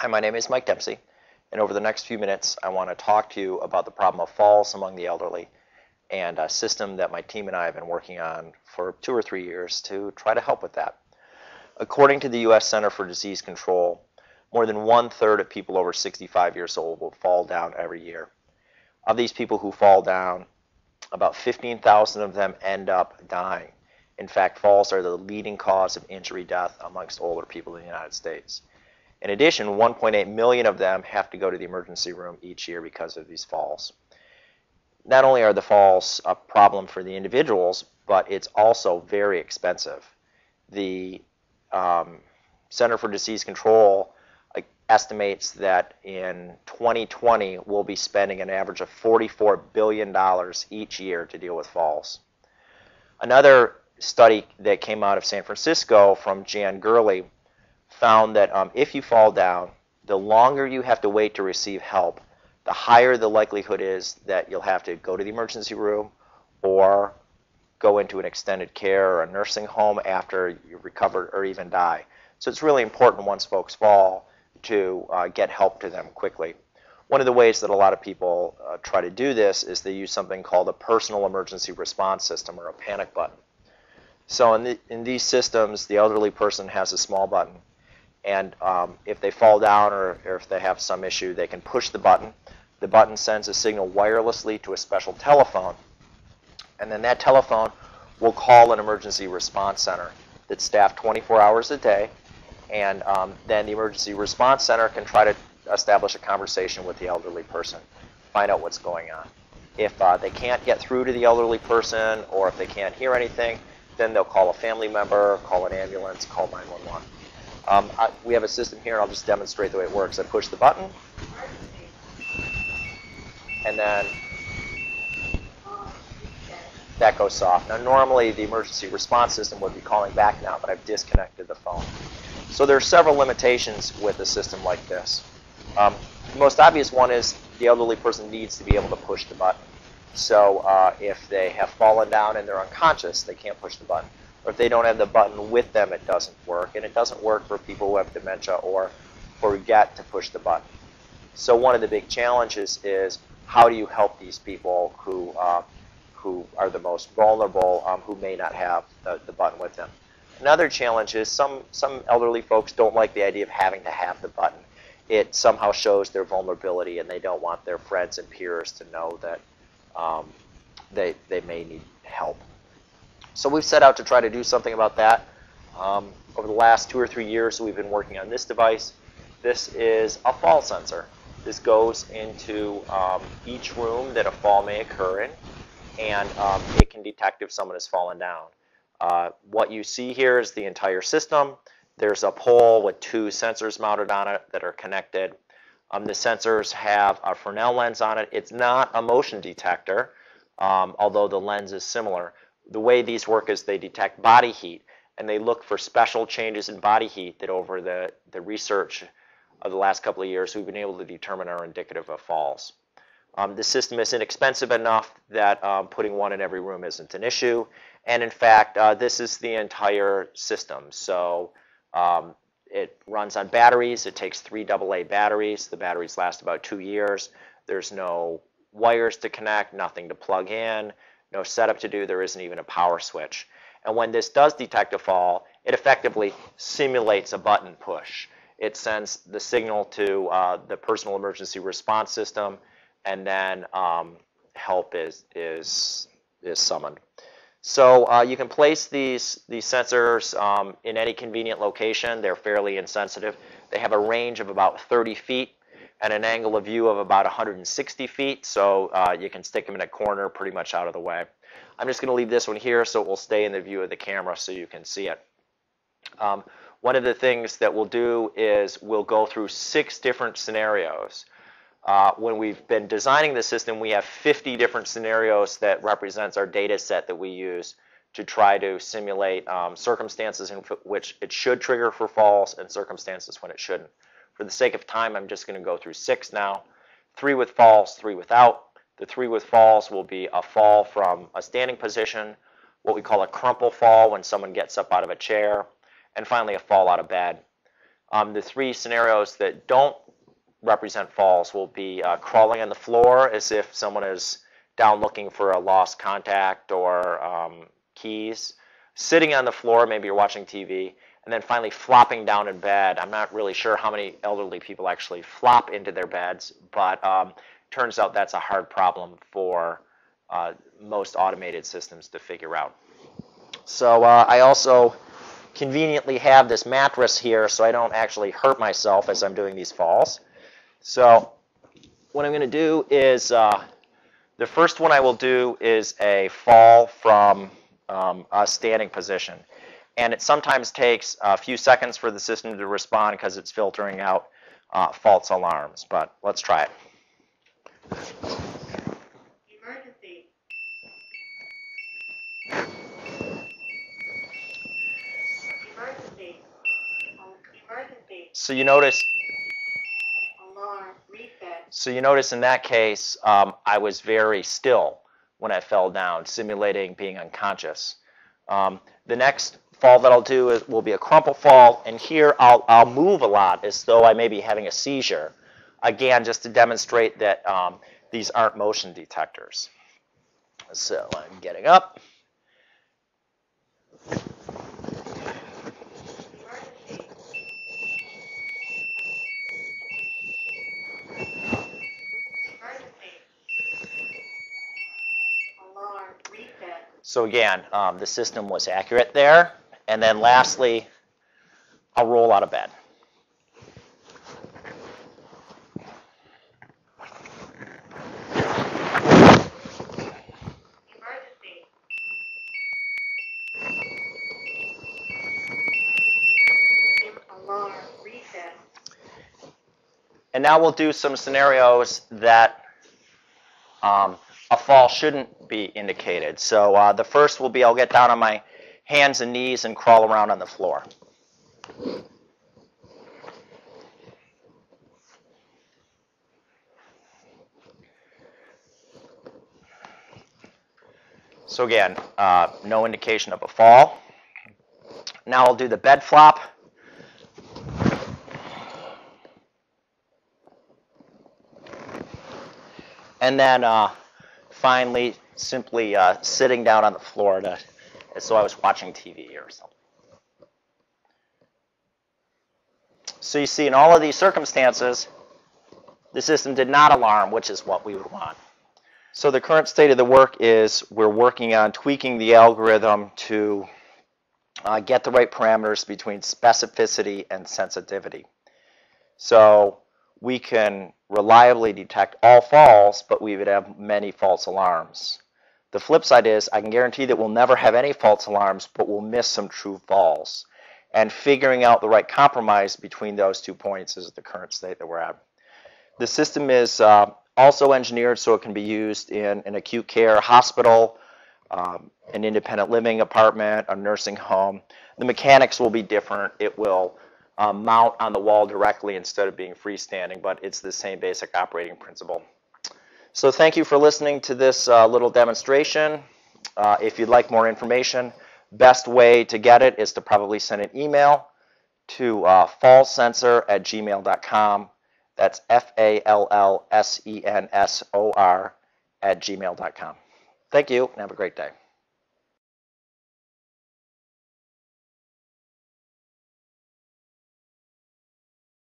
Hi, my name is Mike Dempsey, and over the next few minutes, I want to talk to you about the problem of falls among the elderly and a system that my team and I have been working on for 2 or 3 years to try to help with that. According to the U.S. Center for Disease Control, more than 1/3 of people over 65 years old will fall down every year. Of these people who fall down, about 15,000 of them end up dying. In fact, falls are the leading cause of injury death amongst older people in the United States. In addition, 1.8 million of them have to go to the emergency room each year because of these falls. Not only are the falls a problem for the individuals, but it's also very expensive. The Center for Disease Control estimates that in 2020 we'll be spending an average of $44 billion each year to deal with falls. Another study that came out of San Francisco from Jan Gurley found that if you fall down, the longer you have to wait to receive help, the higher the likelihood is that you'll have to go to the emergency room or go into an extended care or a nursing home after you've recovered or even die. So it's really important once folks fall to get help to them quickly. One of the ways that a lot of people try to do this is they use something called a personal emergency response system or a panic button. So in these systems, the elderly person has a small button, and if they fall down or if they have some issue, they can push the button. The button sends a signal wirelessly to a special telephone, and then that telephone will call an emergency response center that's staffed 24 hours a day, and then the emergency response center can try to establish a conversation with the elderly person, find out what's going on. If they can't get through to the elderly person, or if they can't hear anything, then they'll call a family member, call an ambulance, call 911. We have a system here, and I'll just demonstrate the way it works. I push the button, and then that goes soft. Now, normally the emergency response system would be calling back now, but I've disconnected the phone. So there are several limitations with a system like this. The most obvious one is the elderly person needs to be able to push the button. So if they have fallen down and they're unconscious, they can't push the button. Or if they don't have the button with them, it doesn't work. And it doesn't work for people who have dementia or forget to push the button. So one of the big challenges is how do you help these people who are the most vulnerable, who may not have the button with them. Another challenge is some elderly folks don't like the idea of having to have the button. It somehow shows their vulnerability, and they don't want their friends and peers to know that they may need help. So we've set out to try to do something about that. Over the last 2 or 3 years, we've been working on this device. This is a fall sensor. This goes into each room that a fall may occur in, and it can detect if someone has fallen down. What you see here is the entire system. There's a pole with 2 sensors mounted on it that are connected. The sensors have a Fresnel lens on it. It's not a motion detector, although the lens is similar. The way these work is they detect body heat, and they look for special changes in body heat that over the research of the last couple of years we've been able to determine are indicative of falls. The system is inexpensive enough that putting one in every room isn't an issue. And in fact, this is the entire system. So it runs on batteries. It takes 3 AA batteries. The batteries last about 2 years. There's no wires to connect, nothing to plug in, no setup to do. There isn't even a power switch. And when this does detect a fall, it effectively simulates a button push. It sends the signal to the personal emergency response system, and then help is summoned. So you can place these sensors in any convenient location. They're fairly insensitive. They have a range of about 30 feet and an angle of view of about 160 feet, so you can stick them in a corner pretty much out of the way. I'm just going to leave this one here so it will stay in the view of the camera so you can see it. One of the things that we'll do is we'll go through 6 different scenarios. When we've been designing the system, we have 50 different scenarios that represents our data set that we use to try to simulate circumstances in which it should trigger for falls and circumstances when it shouldn't. For the sake of time, I'm just going to go through 6 now. 3 with falls, 3 without. The 3 with falls will be a fall from a standing position, what we call a crumple fall when someone gets up out of a chair, and finally a fall out of bed. The three scenarios that don't represent falls will be crawling on the floor as if someone is down looking for a lost contact or keys, sitting on the floor, maybe you're watching TV, and then finally flopping down in bed. I'm not really sure how many elderly people actually flop into their beds, but turns out that's a hard problem for most automated systems to figure out. So I also conveniently have this mattress here so I don't actually hurt myself as I'm doing these falls. So what I'm going to do is, the first one I will do is a fall from a standing position. And it sometimes takes a few seconds for the system to respond because it's filtering out false alarms. But let's try it. Emergency. Emergency. Emergency. So you notice Alarm. Reset. So you notice in that case, I was very still when I fell down, simulating being unconscious. The next fall that I'll do will be a crumple fall, and here I'll move a lot as though I may be having a seizure. Again, just to demonstrate that these aren't motion detectors. So I'm getting up. Alarm. Reset. So again, the system was accurate there. And then lastly, I'll roll out of bed. Emergency. Alarm. Reset. And now we'll do some scenarios that a fall shouldn't be indicated. So the first will be I'll get down on my hands and knees and crawl around on the floor. So again, no indication of a fall. Now I'll do the bed flop. And then finally, simply sitting down on the floor as though I was watching TV or something. So you see, in all of these circumstances, the system did not alarm, which is what we would want. So the current state of the work is we're working on tweaking the algorithm to get the right parameters between specificity and sensitivity. So we can reliably detect all falls, but we would have many false alarms. The flip side is I can guarantee that we'll never have any false alarms, but we'll miss some true falls. And figuring out the right compromise between those 2 points is the current state that we're at. The system is also engineered so it can be used in an acute care hospital, an independent living apartment, a nursing home. The mechanics will be different. It will mount on the wall directly instead of being freestanding, but it's the same basic operating principle. So thank you for listening to this little demonstration. If you'd like more information, best way to get it is to probably send an email to fallsensor@gmail.com. That's FALLSENSOR @gmail.com. Thank you, and have a great day.